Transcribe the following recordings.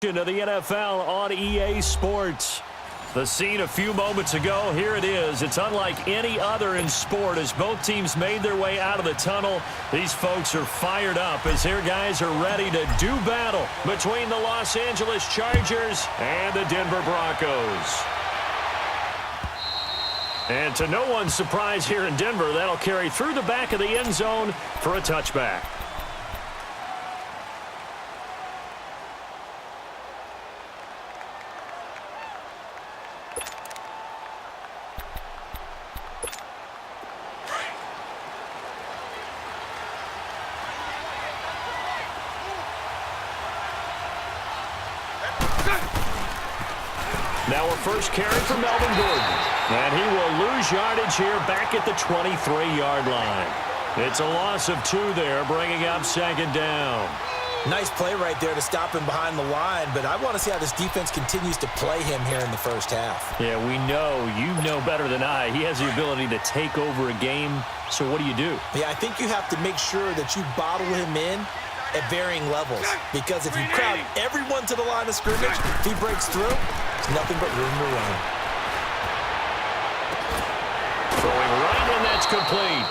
Of the NFL on EA Sports. The scene a few moments ago, here it is. It's unlike any other in sport as both teams made their way out of the tunnel. These folks are fired up as their guys are ready to do battle between the Los Angeles Chargers and the Denver Broncos. And to no one's surprise here in Denver, that'll carry through the back of the end zone for a touchback. Now a first carry for Melvin Gordon. And he will lose yardage here back at the 23-yard line. It's a loss of 2 there, bringing up second down. Nice play right there to stop him behind the line, but I want to see how this defense continues to play him here in the first half. Yeah, we know. You know better than I. He has the ability to take over a game, so what do you do? Yeah, I think you have to make sure that you bottle him in at varying levels, because if you crowd everyone to the line of scrimmage, if he breaks through, there's nothing but room to run. Throwing right, and that's complete.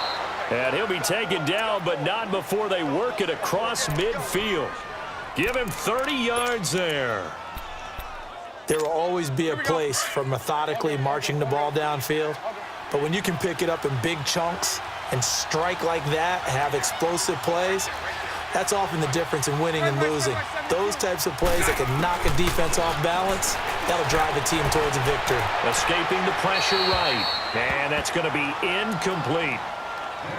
And he'll be taken down, but not before they work it across midfield. Give him 30 yards there. There will always be a place for methodically marching the ball downfield, but when you can pick it up in big chunks and strike like that, have explosive plays, that's often the difference in winning and losing. Those types of plays that can knock a defense off balance, that'll drive a team towards a victory. Escaping the pressure right, and that's going to be incomplete.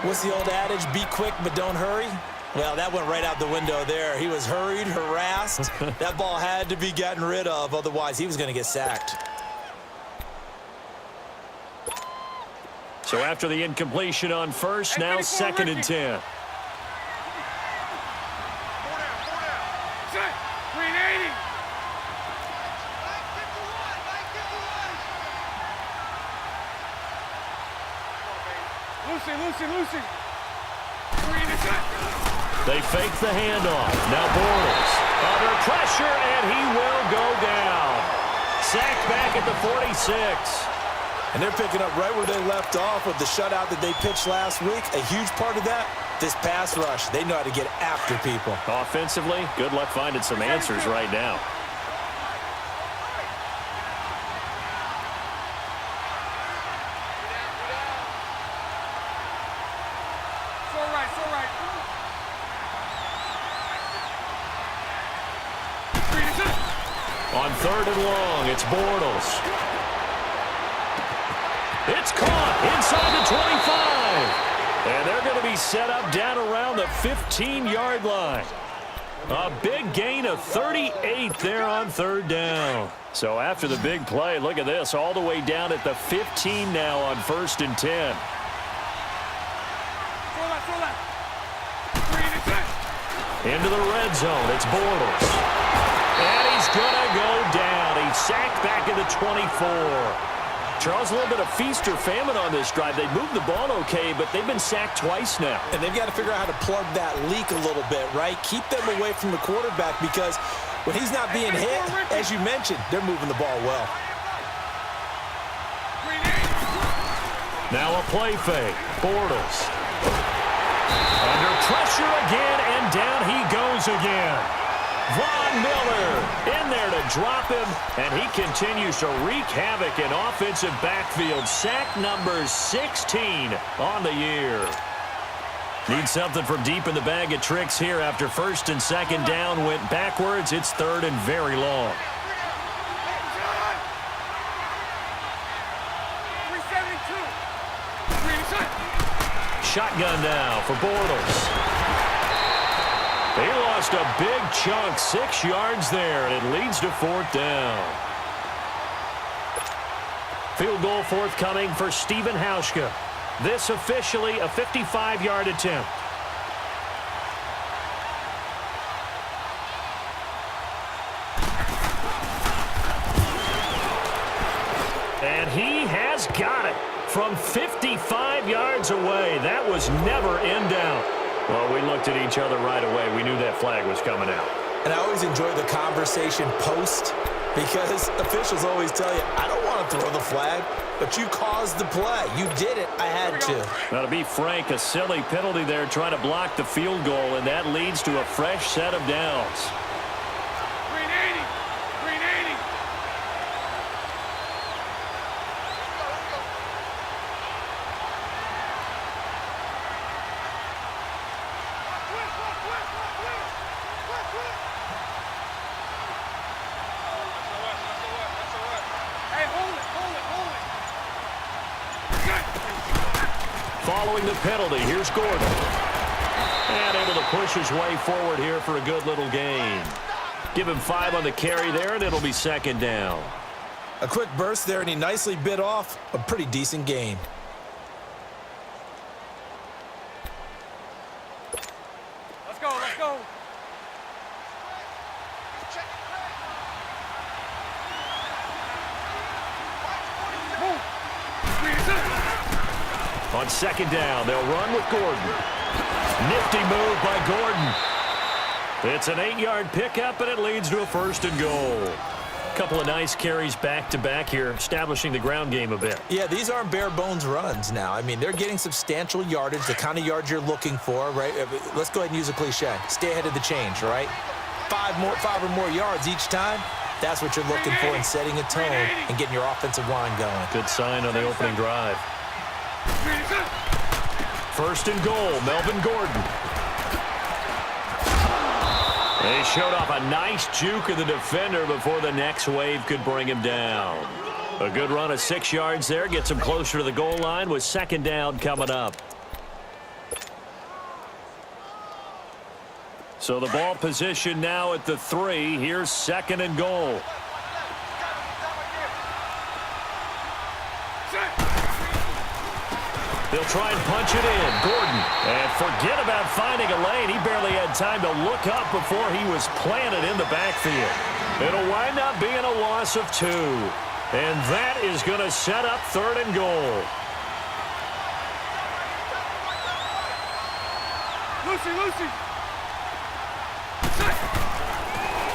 What's the old adage, be quick but don't hurry? Well, that went right out the window there. He was hurried, harassed. That ball had to be gotten rid of, otherwise he was going to get sacked. So after the incompletion on first, now second and 10. Lucy. They fake the handoff. Now Bortles under pressure, and he will go down. Sacked back at the 46. And they're picking up right where they left off with the shutout that they pitched last week. A huge part of that, this pass rush. They know how to get after people. Offensively, good luck finding some answers right now. On third and long, it's Bortles. It's caught inside the 25. And they're going to be set up down around the 15-yard line. A big gain of 38 there on third down. So after the big play, look at this, all the way down at the 15 now on first and 10. Into the red zone, it's Bortles. And he's going to go down. He's sacked back at the 24. Charles, a little bit of feast or famine on this drive. They moved the ball okay, but they've been sacked twice now. And they've got to figure out how to plug that leak a little bit, right? Keep them away from the quarterback, because when he's not being hit, as you mentioned, they're moving the ball well. Now a play fake. Bortles. Under pressure again, and down he goes again. Von Miller in there to drop him, and he continues to wreak havoc in offensive backfield. Sack number 16 on the year. Need something from deep in the bag of tricks here after first and second down went backwards. It's third and very long. Shotgun now for Bortles. He lost a big chunk, 6 yards there, and it leads to fourth down. Field goal forthcoming for Stephen Hauschka. This officially a 55-yard attempt. And he has got it from 55 yards away. That was never in doubt. Well, we looked at each other right away. We knew that flag was coming out. And I always enjoy the conversation post because officials always tell you, I don't want to throw the flag, but you caused the play. You did it. I had to. Now, to be frank, a silly penalty there trying to block the field goal, and that leads to a fresh set of downs. Green 80. Green 80. Hey, hold it. Following the penalty, here's Gordon. And able to push his way forward here for a good little gain. Give him 5 on the carry there, and it'll be second down. A quick burst there, and he nicely bit off a pretty decent gain. Let's go. Move. Green is up. On second down, they'll run with Gordon. Nifty move by Gordon. It's an 8-yard pickup, and it leads to a first and goal. Couple of nice carries back-to-back here, establishing the ground game a bit. Yeah, these aren't bare-bones runs now. I mean, they're getting substantial yardage, the kind of yards you're looking for, right? Let's go ahead and use a cliche. Stay ahead of the change, right? 5 or more yards each time. That's what you're looking for in setting a tone and getting your offensive line going. Good sign on the opening drive. Green is up. First and goal, Melvin Gordon. They showed off a nice juke of the defender before the next wave could bring him down. A good run of 6 yards there gets him closer to the goal line with second down coming up. So the ball position now at the 3. Here's second and goal. They'll try and punch it in. Gordon. And forget about finding a lane. He barely had time to look up before he was planted in the backfield. It'll wind up being a loss of 2. And that is going to set up third and goal. Lucy.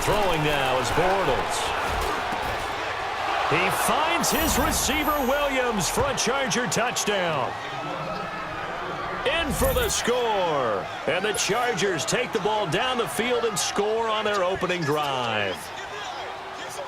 Throwing now is Bortles. He finds his receiver Williams for a Charger touchdown. In for the score. And the Chargers take the ball down the field and score on their opening drive.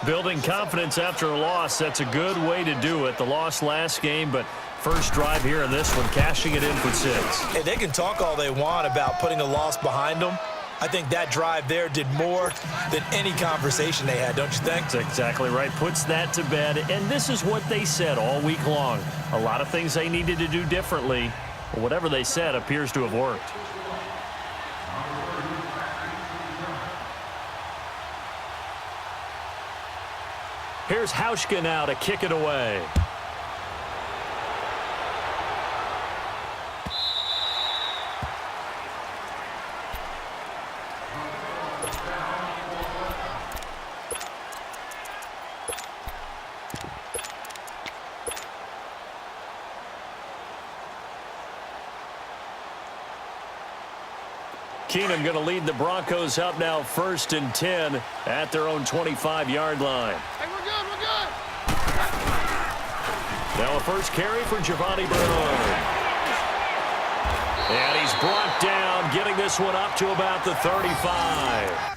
Building confidence after a loss, that's a good way to do it. The loss last game, but first drive here in this one, cashing it in for 6. Hey, they can talk all they want about putting a loss behind them. I think that drive there did more than any conversation they had, don't you think? That's exactly right. Puts that to bed. And this is what they said all week long. A lot of things they needed to do differently. But whatever they said appears to have worked. Here's Hauschka now to kick it away. Keenum going to lead the Broncos up now 1st and 10 at their own 25-yard line. Hey, we're good. Now a first carry for Giovanni Bernard. And he's brought down, getting this one up to about the 35.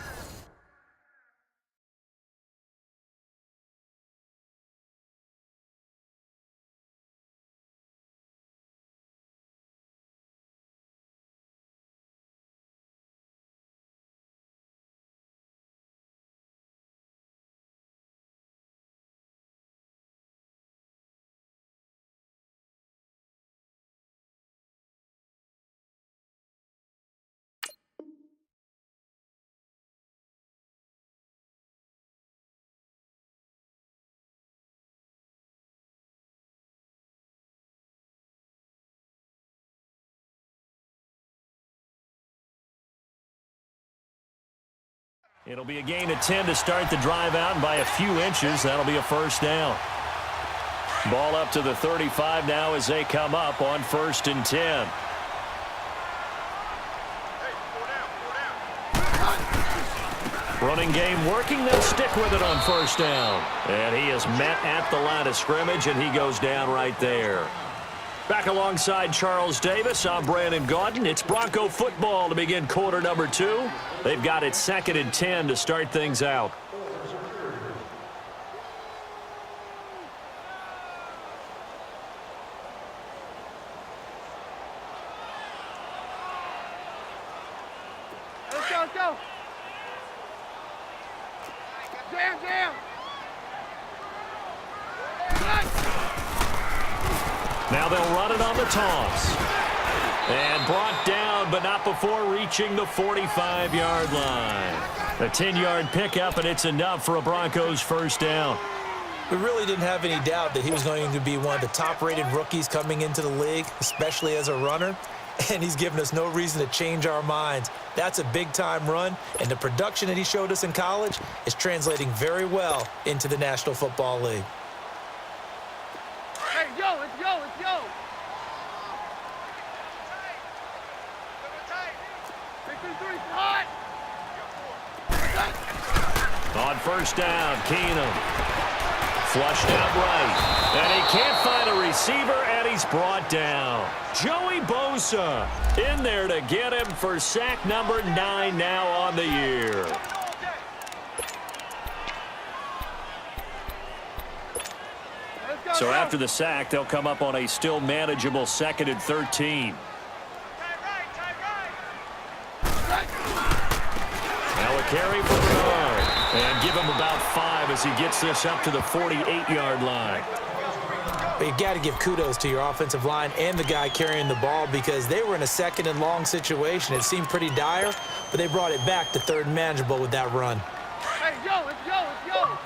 It'll be a gain of 10 to start the drive out, and by a few inches, that'll be a first down. Ball up to the 35 now as they come up on 1st and 10. Running game working, they'll stick with it on first down. And he is met at the line of scrimmage, and he goes down right there. Back alongside Charles Davis, I'm Brandon Gaudin. It's Bronco football to begin quarter number 2. They've got it 2nd and 10 to start things out. Let's go, let's go. Jam, jam. Now they'll run it on the toss. And brought down, but not before reaching the 45-yard line. A 10-yard pickup, and it's enough for a Broncos first down. We really didn't have any doubt that he was going to be one of the top-rated rookies coming into the league, especially as a runner. And he's given us no reason to change our minds. That's a big-time run, and the production that he showed us in college is translating very well into the National Football League. Hey, yo, let's go, let's go. Three, hot. On first down, Keenum. Flushed out right. And he can't find a receiver, and he's brought down. Joey Bosa in there to get him for sack number 9 now on the year. So after the sack, they'll come up on a still manageable 2nd and 13. Now a carry for Bernard. And give him about 5 as he gets this up to the 48-yard line. But you got to give kudos to your offensive line and the guy carrying the ball because they were in a 2nd and long situation. It seemed pretty dire, but they brought it back to 3rd and manageable with that run. Hey, yo, let's go, let's go.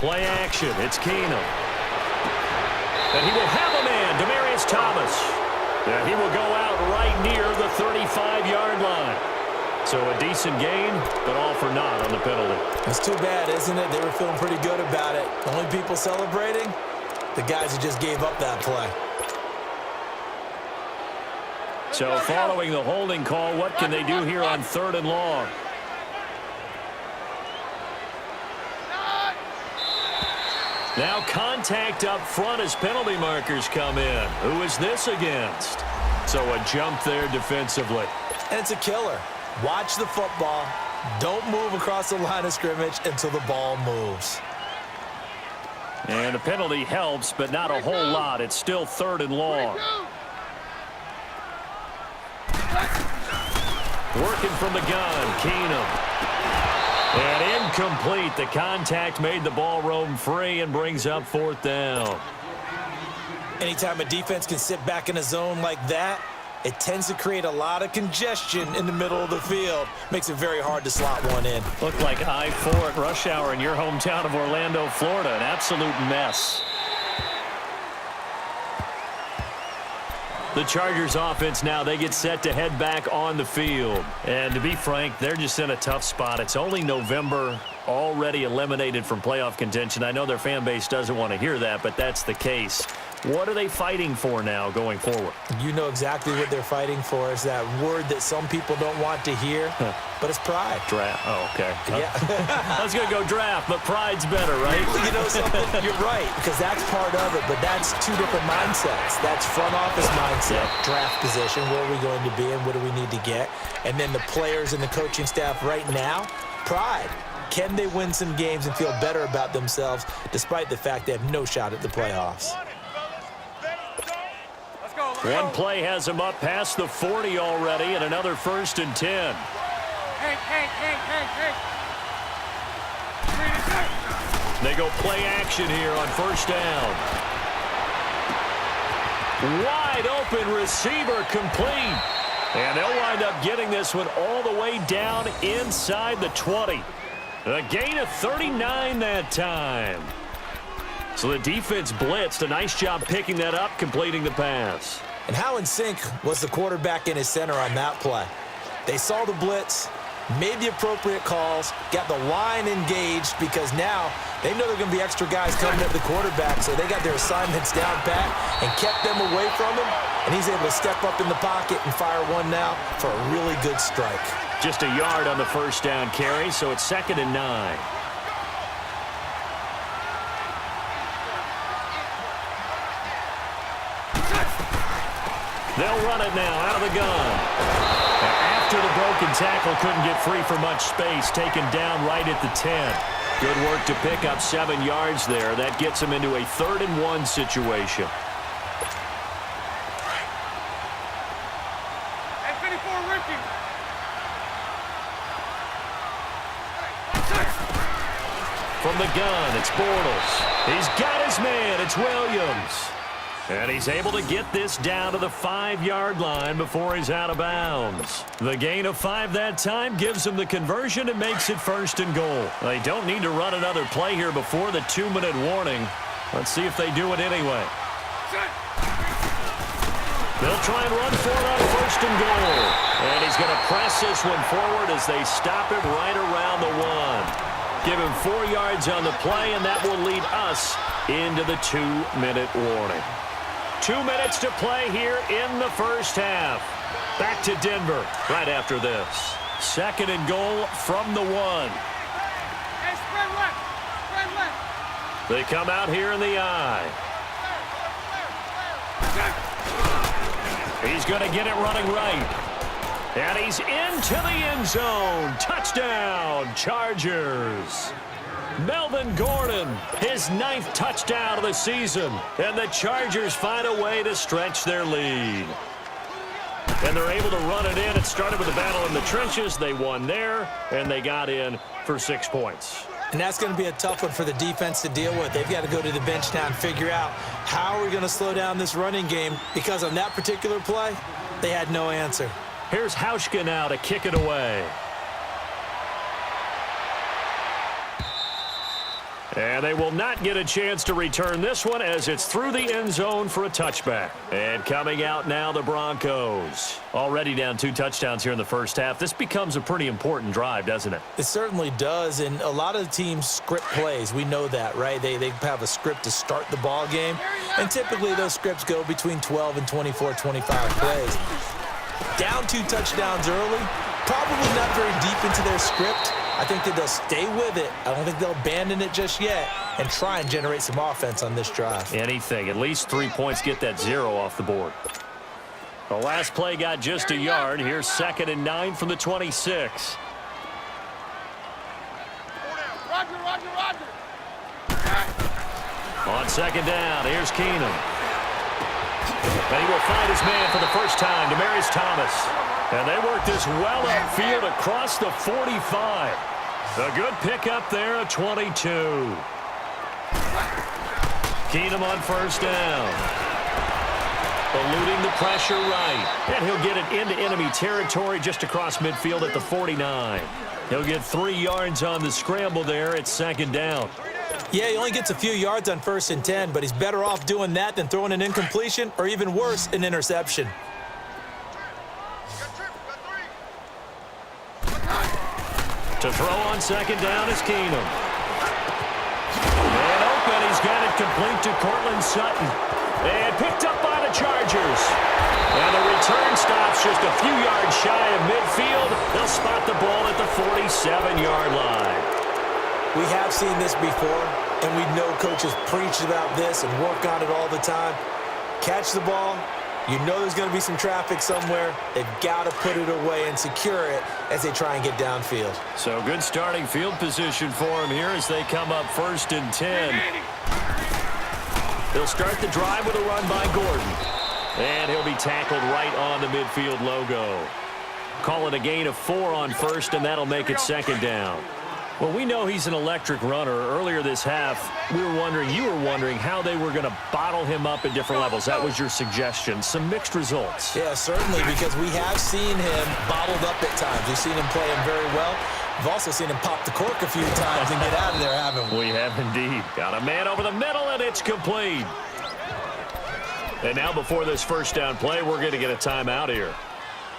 Play action. It's Keenum. And he will have a man, Demaryius Thomas. And he will go out right near the 35-yard line. So a decent gain, but all for naught on the penalty. It's too bad, isn't it? They were feeling pretty good about it. Only people celebrating, the guys who just gave up that play. So following the holding call, what can they do here on 3rd and long? Now contact up front as penalty markers come in. Who is this against? So a jump there defensively. And it's a killer. Watch the football. Don't move across the line of scrimmage until the ball moves. And the penalty helps, but not a whole lot. It's still 3rd and long. Working from the gun, Keenum. And incomplete. The contact made the ball roam free and brings up 4th down. Anytime a defense can sit back in a zone like that, it tends to create a lot of congestion in the middle of the field. Makes it very hard to slot one in. Looked like I-4 at rush hour in your hometown of Orlando, Florida. An absolute mess. The Chargers offense now, they get set to head back on the field. And to be frank, they're just in a tough spot. It's only November, already eliminated from playoff contention. I know their fan base doesn't want to hear that, but that's the case. What are they fighting for now going forward? You know exactly what they're fighting for. Is that word that some people don't want to hear, but it's pride. Draft. Oh, okay. Yeah. I was going to go draft, but pride's better, right? You know something? You're right, because that's part of it, but that's two different mindsets. That's front office mindset, draft position, where are we going to be and what do we need to get? And then the players and the coaching staff right now, pride. Can they win some games and feel better about themselves despite the fact they have no shot at the playoffs? One play has him up past the 40 already, and another 1st and 10. Hey. They go play action here on 1st down. Wide open receiver complete. And they'll wind up getting this one all the way down inside the 20. A gain of 39 that time. So the defense blitzed. A nice job picking that up, completing the pass. And how in sync was the quarterback and his center on that play? They saw the blitz, made the appropriate calls, got the line engaged because now they know there are going to be extra guys coming at the quarterback, so they got their assignments down pat and kept them away from him. and he's able to step up in the pocket and fire one now for a really good strike. Just a yard on the first down carry, so it's 2nd and 9. They'll run it now out of the gun. After the broken tackle, couldn't get free for much space, taken down right at the 10. Good work to pick up 7 yards there. That gets him into a 3rd and 1 situation. From the gun, it's Bortles. He's got his man. It's Williams. And he's able to get this down to the 5-yard line before he's out of bounds. The gain of 5 that time gives him the conversion and makes it 1st and goal. They don't need to run another play here before the 2-minute warning. Let's see if they do it anyway. They'll try and run for it on 1st and goal. And he's going to press this one forward as they stop him right around the 1. Give him 4 yards on the play, and that will lead us into the 2-minute warning. 2 minutes to play here in the first half. Back to Denver right after this. 2nd and goal from the 1. Hey, spread left. Spread left. They come out here in the I. He's going to get it running right. And he's into the end zone. Touchdown, Chargers. Melvin Gordon, his 9th touchdown of the season. And the Chargers find a way to stretch their lead. And they're able to run it in. It started with a battle in the trenches. They won there, and they got in for 6 points. And that's going to be a tough one for the defense to deal with. They've got to go to the bench now and figure out how are we going to slow down this running game, because on that particular play, they had no answer. Here's Hauschka now to kick it away. And they will not get a chance to return this one as it's through the end zone for a touchback. And coming out now, the Broncos. Already down 2 touchdowns here in the first half. This becomes a pretty important drive, doesn't it? It certainly does, and a lot of teams script plays. We know that, right? They have a script to start the ball game, and typically those scripts go between 12 and 24, 25 plays. Down 2 touchdowns early, probably not very deep into their script. I think that they'll stay with it. I don't think they'll abandon it just yet and try and generate some offense on this drive. Anything. At least 3 points, get that 0 off the board. The last play got just a yard. Here's 2nd and 9 from the 26. Roger. On 2nd down, here's Keenum. And he will find his man for the first time, Demaryius Thomas. And they work this well upfield across the 45. A good pickup there at 22. Keenum on 1st down. Eluding the pressure right. And he'll get it into enemy territory just across midfield at the 49. He'll get 3 yards on the scramble there at 2nd down. Yeah, he only gets a few yards on 1st and 10, but he's better off doing that than throwing an incompletion or even worse, an interception. To throw on 2nd down is Keenum. And open, he's got it complete to Cortland Sutton. And picked up by the Chargers. And the return stops just a few yards shy of midfield. They'll spot the ball at the 47-yard line. We have seen this before, and we know coaches preach about this and work on it all the time. Catch the ball. You know there's going to be some traffic somewhere. They've got to put it away and secure it as they try and get downfield. So good starting field position for him here as they come up 1st and 10. They'll start the drive with a run by Gordon. And he'll be tackled right on the midfield logo. Call it a gain of 4 on 1st, and that'll make it 2nd down. Well, we know he's an electric runner. Earlier this half, you were wondering how they were going to bottle him up at different levels. That was your suggestion. Some mixed results. Yeah, certainly, because we have seen him bottled up at times. We've seen him play him very well. We've also seen him pop the cork a few times and get out of there, haven't we? We have indeed. Got a man over the middle, and it's complete. And now before this first down play, we're going to get a timeout here.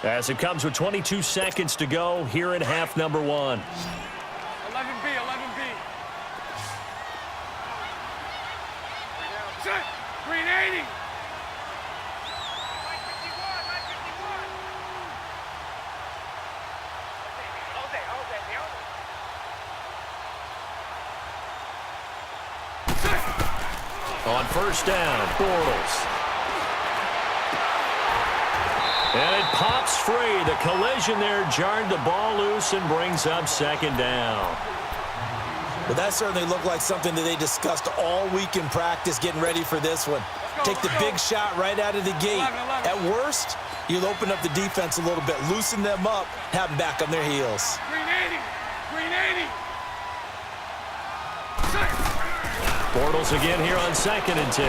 As it comes with 22 seconds to go here in half number 1. 11B. Set. 380. On first down, Bortles. And it pops free. The collision there jarred the ball loose and brings up second down. Well, that certainly looked like something that they discussed all week in practice getting ready for this one. Take the big shot right out of the gate. At worst, you'll open up the defense a little bit, loosen them up, have them back on their heels. Green 80. Green 80. Bortles again here on 2nd and 10.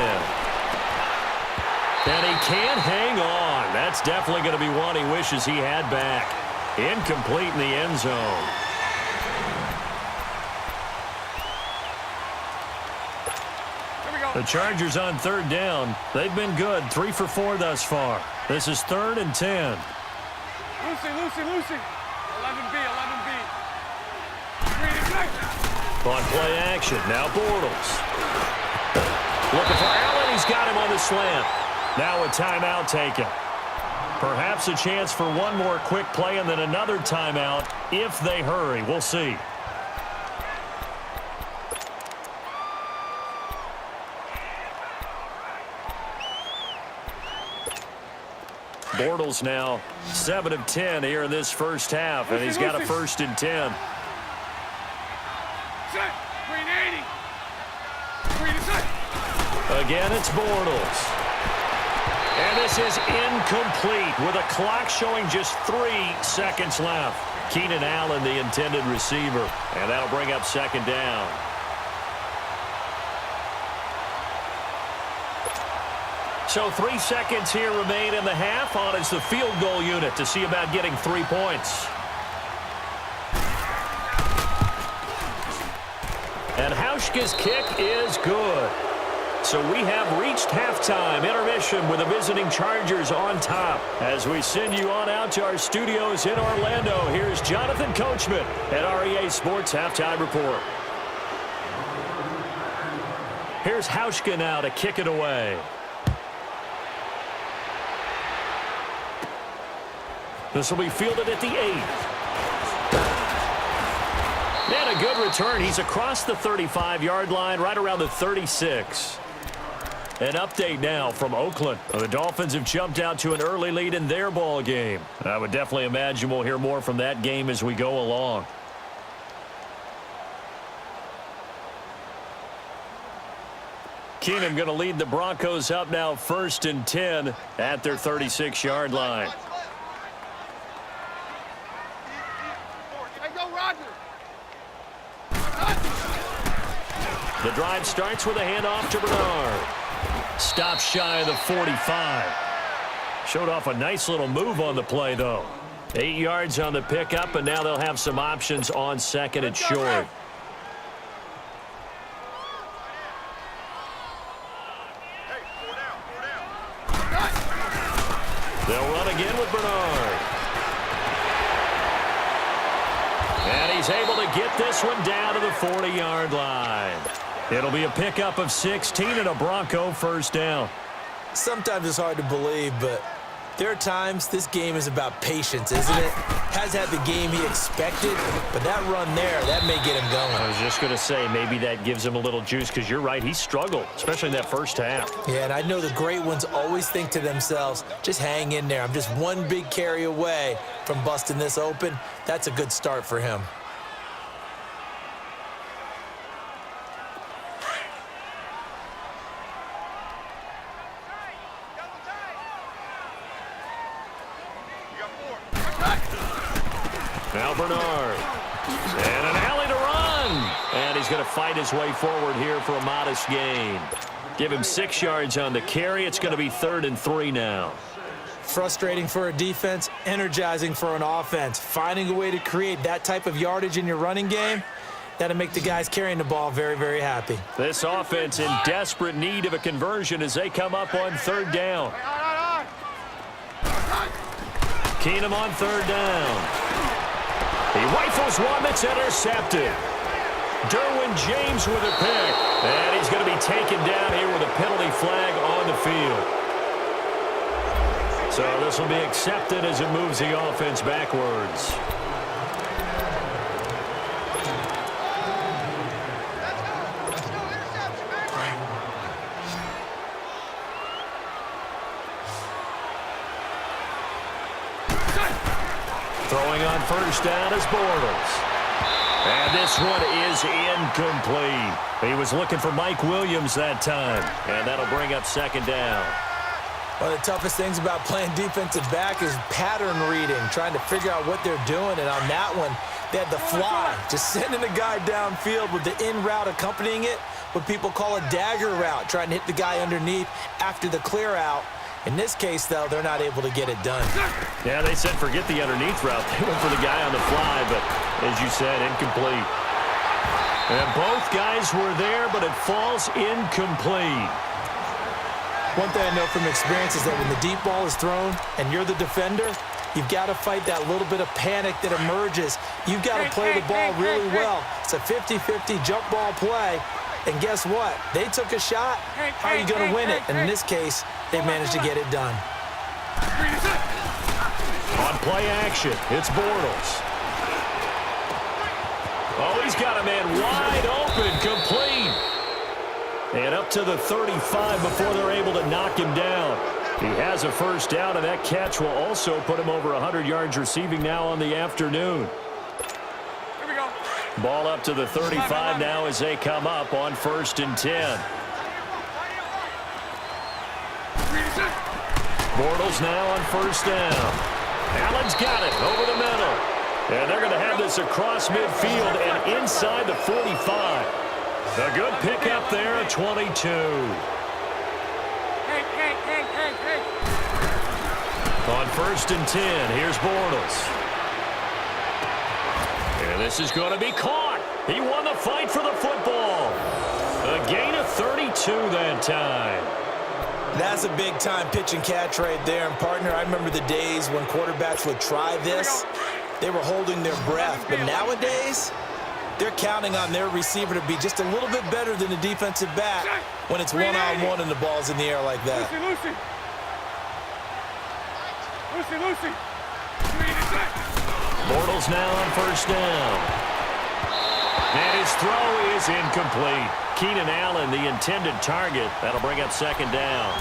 And he can't hang on. That's definitely going to be one he wishes he had back. Incomplete in the end zone. The Chargers on 3rd down. They've been good, 3 for 4 thus far. This is 3rd and 10. Lucy. 11B. Green and black. On play action, now Bortles. Looking for Allen, he's got him on the slant. Now a timeout taken. Perhaps a chance for one more quick play and then another timeout if they hurry. We'll see. Bortles now 7 of 10 here in this first half, and he's got a 1st and 10. Green 80. Green is set. Again, it's Bortles. And this is incomplete with a clock showing just 3 seconds left. Keenan Allen, the intended receiver, and that'll bring up second down. So 3 seconds here remain in the half. On is the field goal unit to see about getting 3 points. And Hauschka's kick is good. So we have reached halftime intermission with the visiting Chargers on top. As we send you on out to our studios in Orlando, here's Jonathan Coachman at REA Sports Halftime Report. Here's Hauschka now to kick it away. This will be fielded at the 8. And a good return. He's across the 35-yard line, right around the 36. An update now from Oakland. The Dolphins have jumped out to an early lead in their ball game. I would definitely imagine we'll hear more from that game as we go along. Keenum going to lead the Broncos up now 1st and 10 at their 36-yard line. The drive starts with a handoff to Bernard. Stopped shy of the 45. Showed off a nice little move on the play, though. 8 yards on the pickup, and now they'll have some options on 2nd and short. They'll run again with Bernard. And he's able to get this one down to the 40-yard line. It'll be a pickup of 16 and a Bronco 1st down. Sometimes it's hard to believe, but there are times this game is about patience, isn't it? Has had the game he expected, but that run there, that may get him going. I was just going to say, maybe that gives him a little juice, because you're right, he struggled, especially in that first half. Yeah, and I know the great ones always think to themselves, just hang in there. I'm just one big carry away from busting this open. That's a good start for him. Now Bernard. And an alley to run. And he's going to fight his way forward here for a modest gain. Give him 6 yards on the carry. It's going to be 3rd and 3 now. Frustrating for a defense, energizing for an offense. Finding a way to create that type of yardage in your running game, that'll make the guys carrying the ball very, very happy. This offense in desperate need of a conversion as they come up on 3rd down. Keenum on 3rd down. He rifles one that's intercepted. Derwin James with a pick. And he's going to be taken down here with a penalty flag on the field. So this will be accepted as it moves the offense backwards. Throwing on first down is Bortles. And this one is incomplete. He was looking for Mike Williams that time. And that'll bring up second down. One of the toughest things about playing defensive back is pattern reading, trying to figure out what they're doing. And on that one, they had the fly, just sending a guy downfield with the in route accompanying it, what people call a dagger route, trying to hit the guy underneath after the clear out. In this case, though, they're not able to get it done. Yeah, they said forget the underneath route. They went for the guy on the fly, but as you said, incomplete. And both guys were there, but it falls incomplete. One thing I know from experience is that when the deep ball is thrown and you're the defender, you've got to fight that little bit of panic that emerges. You've got to play the ball really well. It's a 50-50 jump ball play. And guess what? They took a shot. How are you going to win it? And in this case, they managed to get it done. On play action, it's Bortles. Oh, he's got a man wide open, complete. And up to the 35 before they're able to knock him down. He has a first down, and that catch will also put him over 100 yards receiving now on the afternoon. Ball up to the 35 now as they come up on 1st and 10. Bortles now on first down. Allen's got it over the middle. And they're going to have this across midfield and inside the 45. A good pickup there at 22. On 1st and 10, here's Bortles. And this is going to be caught. He won the fight for the football. A gain of 32 that time. That's a big-time pitch and catch right there. And, partner, I remember the days when quarterbacks would try this. They were holding their breath. But nowadays, they're counting on their receiver to be just a little bit better than the defensive back when it's one-on-one and the ball's in the air like that. Lucy. Bortles now on first down. And his throw is incomplete. Keenan Allen, the intended target. That'll bring up second down.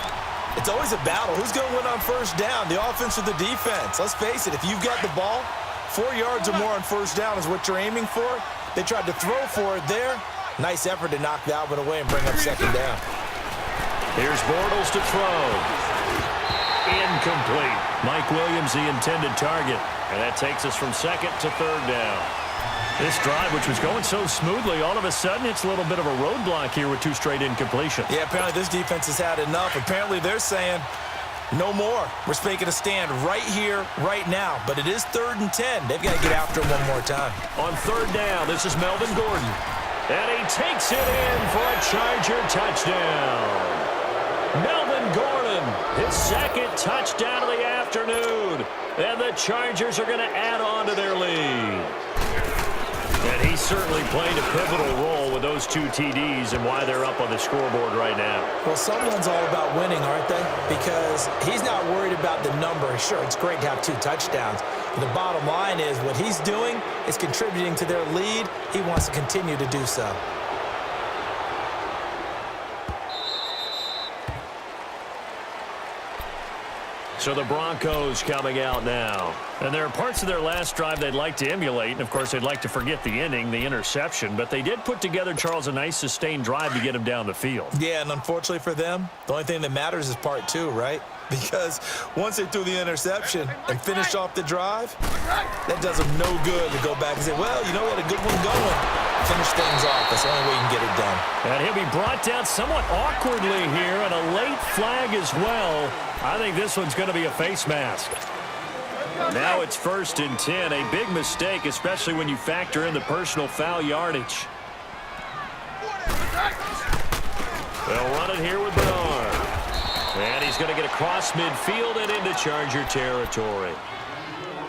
It's always a battle. Who's going to win on first down, the offense or the defense? Let's face it, if you've got the ball, 4 yards or more on first down is what you're aiming for. They tried to throw for it there. Nice effort to knock that one away and bring up second down. Here's Bortles to throw. Incomplete. Mike Williams, the intended target. And that takes us from second to third down. This drive, which was going so smoothly, all of a sudden it's a little bit of a roadblock here with 2 straight incompletions. Yeah, apparently this defense has had enough. Apparently they're saying, no more. We're making a stand right here, right now. But it is 3rd and 10. They've got to get after him one more time. On third down, this is Melvin Gordon. And he takes it in for a Charger touchdown. Melvin Gordon, his second touchdown of the afternoon. And the Chargers are going to add on to their lead. And he certainly played a pivotal role with those 2 TDs and why they're up on the scoreboard right now. Well, someone's all about winning, aren't they? Because he's not worried about the number. Sure, it's great to have 2 touchdowns. But the bottom line is what he's doing is contributing to their lead. He wants to continue to do so. So the Broncos coming out now. And there are parts of their last drive they'd like to emulate. And, of course, they'd like to forget the inning, the interception. But they did put together, Charles, a nice sustained drive to get him down the field. Yeah, and unfortunately for them, the only thing that matters is part 2, right? Because once they threw the interception and finished off the drive, that does them no good to go back and say, well, you know, we had a good one going. Finish things off. That's the only way you can get it done. And he'll be brought down somewhat awkwardly here, and a late flag as well. I think this one's going to be a face mask. Now it's 1st and 10. A big mistake, especially when you factor in the personal foul yardage. They'll run it here with Bernard. And he's going to get across midfield and into Charger territory.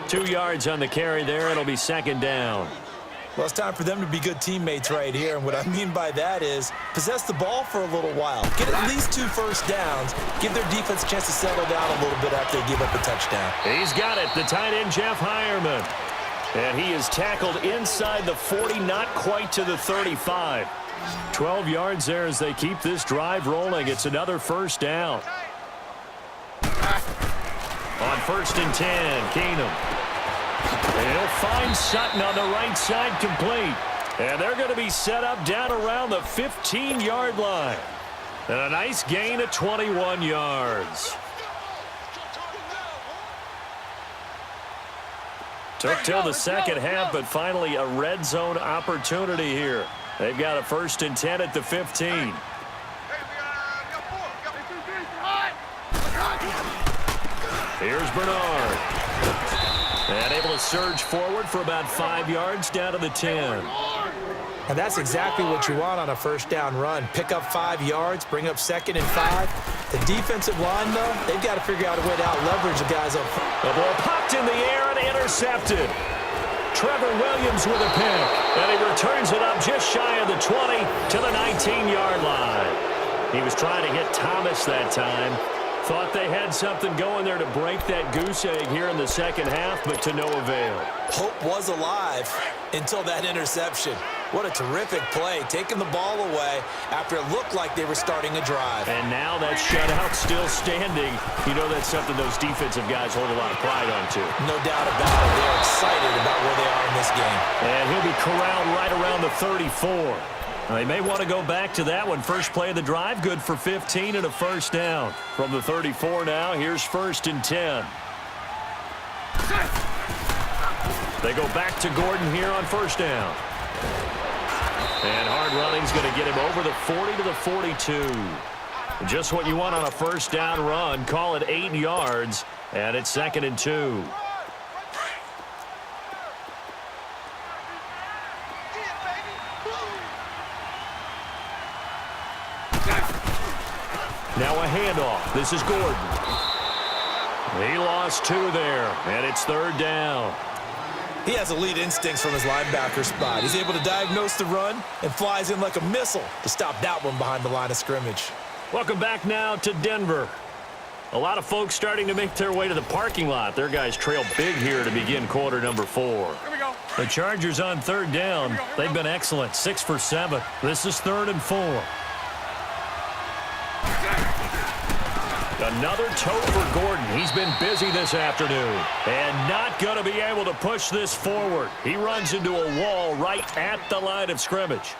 2 yards on the carry there. It'll be second down. Well, it's time for them to be good teammates right here. And what I mean by that is possess the ball for a little while. Get at least 2 first downs. Give their defense a chance to settle down a little bit after they give up a touchdown. He's got it. The tight end, Jeff Hireman. And he is tackled inside the 40, not quite to the 35. 12 yards there as they keep this drive rolling. It's another first down. On first and 10. Keenum. He'll find Sutton on the right side, complete. And they're going to be set up down around the 15-yard line. And a nice gain of 21 yards. Took till the second half, but finally a red zone opportunity here. They've got a first and 10 at the 15. Here's Bernard. And able to surge forward for about 5 yards down to the 10. And that's exactly what you want on a first down run. Pick up 5 yards, bring up second and 5. The defensive line, though, they've got to figure out a way to out-leverage the guys up front. The ball popped in the air and intercepted. Trevor Williams with a pick. And he returns it up just shy of the 20 to the 19-yard line. He was trying to hit Thomas that time. Thought they had something going there to break that goose egg here in the second half, but to no avail. Hope was alive until that interception. What a terrific play, taking the ball away after it looked like they were starting a drive. And now that shutout still standing. You know that's something those defensive guys hold a lot of pride on, too. No doubt about it. They're excited about where they are in this game. And he'll be corralled right around the 34. They may want to go back to that one. First play of the drive, good for 15 and a first down. From the 34 now, here's first and 10. They go back to Gordon here on first down. And hard running's going to get him over the 40 to the 42. Just what you want on a first down run. Call it 8 yards, and it's second and 2. Now a handoff. This is Gordon. He lost 2 there, and it's third down. He has elite instincts from his linebacker spot. He's able to diagnose the run and flies in like a missile to stop that one behind the line of scrimmage. Welcome back now to Denver. A lot of folks starting to make their way to the parking lot. Their guys trail big here to begin quarter number 4. Here we go. The Chargers on third down. They've been excellent, 6 for 7. This is third and 4. Another toe for Gordon. He's been busy this afternoon and not going to be able to push this forward. He runs into a wall right at the line of scrimmage.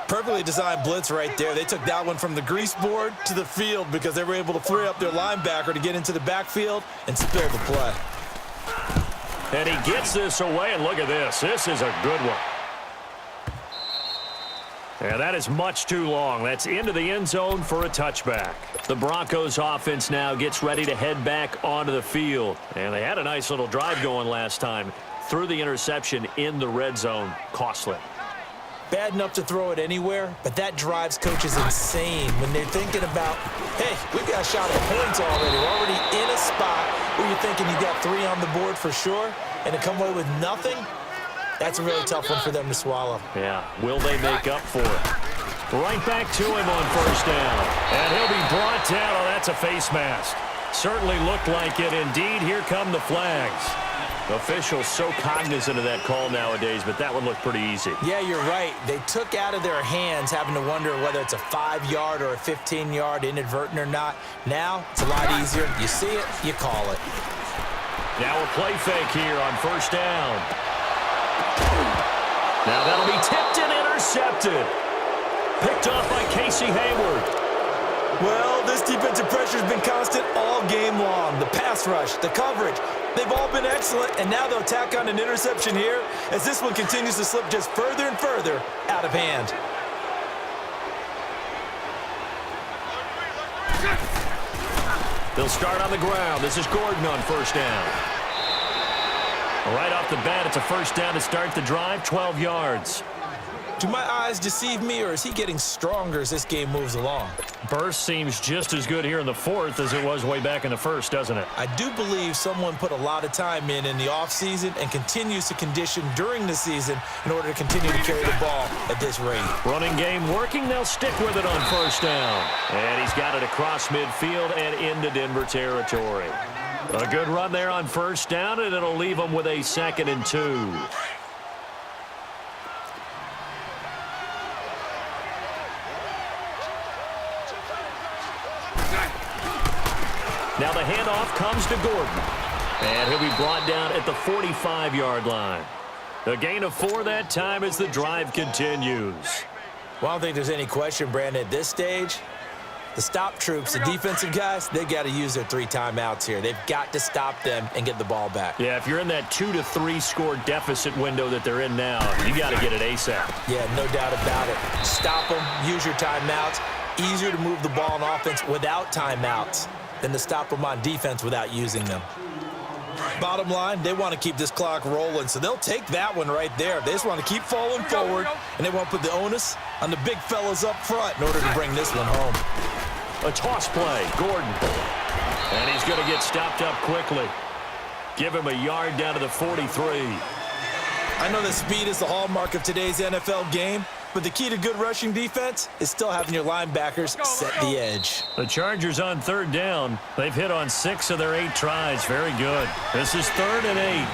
Perfectly designed blitz right there. They took that one from the grease board to the field because they were able to free up their linebacker to get into the backfield and spill the play. And he gets this away, and look at this. This is a good one. And that is much too long. That's into the end zone for a touchback. The Broncos offense now gets ready to head back onto the field. And they had a nice little drive going last time. Threw the interception in the red zone. Costly. Bad enough to throw it anywhere, but that drives coaches insane when they're thinking about, hey, we've got a shot at points already. We're already in a spot where you're thinking you got 3 on the board for sure, and to come away with nothing, that's a really tough one for them to swallow. Yeah, will they make up for it? Right back to him on first down. And he'll be brought down. Oh, that's a face mask. Certainly looked like it. Indeed, here come the flags. Officials so cognizant of that call nowadays, but that one looked pretty easy. Yeah, you're right. They took out of their hands having to wonder whether it's a 5-yard or a 15-yard inadvertent or not. Now, it's a lot easier. You see it, you call it. Now a play fake here on first down. Now that'll be tipped and intercepted. Picked off by Casey Hayward. Well, this defensive pressure has been constant all game long. The pass rush, the coverage, they've all been excellent, and now they'll tack on an interception here as this one continues to slip just further and further out of hand. They'll start on the ground. This is Gordon on first down. Right off the bat, it's a first down to start the drive, 12 yards. Do my eyes deceive me, or is he getting stronger as this game moves along? Burst seems just as good here in the fourth as it was way back in the first, doesn't it? I do believe someone put a lot of time in the offseason and continues to condition during the season in order to continue to carry the ball at this rate. Running game working. They'll stick with it on first down. And he's got it across midfield and into Denver territory. A good run there on first down, and it'll leave them with a 2nd and 2. Now the handoff comes to Gordon. And he'll be brought down at the 45-yard line. A gain of 4 that time as the drive continues. Well, I don't think there's any question, Brandon, at this stage. The stop troops, the defensive guys, they got to use their 3 timeouts here. They've got to stop them and get the ball back. Yeah, if you're in that 2 to 3 score deficit window that they're in now, you got to get it ASAP. Yeah, no doubt about it. Stop them, use your timeouts. Easier to move the ball on offense without timeouts than to stop them on defense without using them. Bottom line, they want to keep this clock rolling, so they'll take that one right there. They just want to keep falling forward, and they want to put the onus on the big fellas up front in order to bring this one home. A toss play, Gordon. And he's going to get stopped up quickly. Give him a yard down to the 43. I know that speed is the hallmark of today's NFL game, but the key to good rushing defense is still having your linebackers set the edge. The Chargers on 3rd down. They've hit on 6 of their 8 tries. Very good. This is 3rd and 8.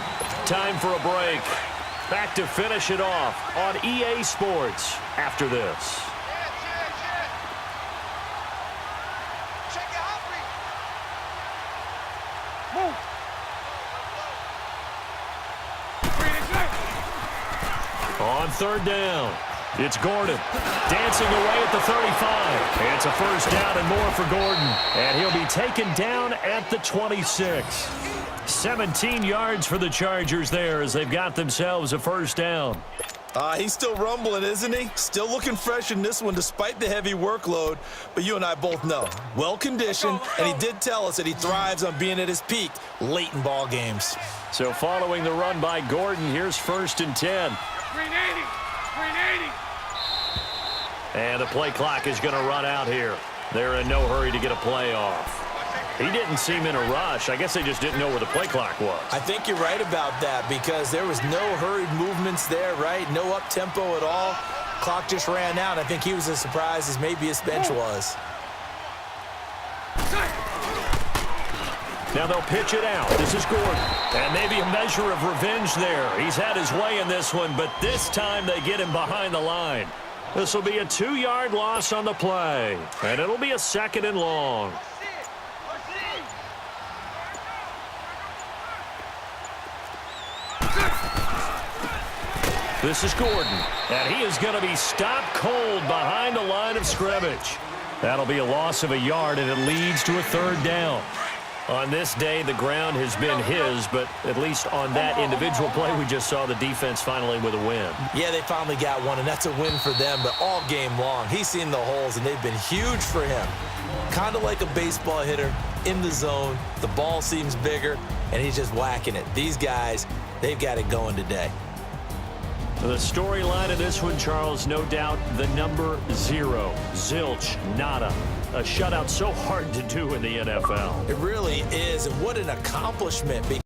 Time for a break. Back to finish it off on EA Sports after this. On 3rd down, it's Gordon dancing away at the 35. It's a first down and more for Gordon, and he'll be taken down at the 26. 17 yards for the Chargers there as they've got themselves a first down. He's still rumbling, isn't he? Still looking fresh in this one despite the heavy workload. But you and I both know, well-conditioned, and he did tell us that he thrives on being at his peak late in ball games. So following the run by Gordon, here's 1st and 10. 380. 380. And the play clock is going to run out here. They're in no hurry to get a play off. He didn't seem in a rush. I guess they just didn't know where the play clock was. I think you're right about that because there was no hurried movements there, right? No up-tempo at all. Clock just ran out. I think he was as surprised as maybe his bench was. Now they'll pitch it out. This is Gordon. And maybe a measure of revenge there. He's had his way in this one, but this time they get him behind the line. This will be a 2-yard loss on the play, and it'll be a 2nd and long. This is Gordon, and he is going to be stopped cold behind the line of scrimmage. That'll be a loss of a yard, and it leads to a 3rd down. On this day, the ground has been his, but at least on that individual play, we just saw the defense finally with a win. Yeah, they finally got one, and that's a win for them, but all game long, he's seen the holes, and they've been huge for him. Kind of like a baseball hitter in the zone. The ball seems bigger, and he's just whacking it. These guys, they've got it going today. The storyline of this one, Charles, no doubt the number 0. Zilch, nada. A shutout so hard to do in the NFL. It really is, and what an accomplishment because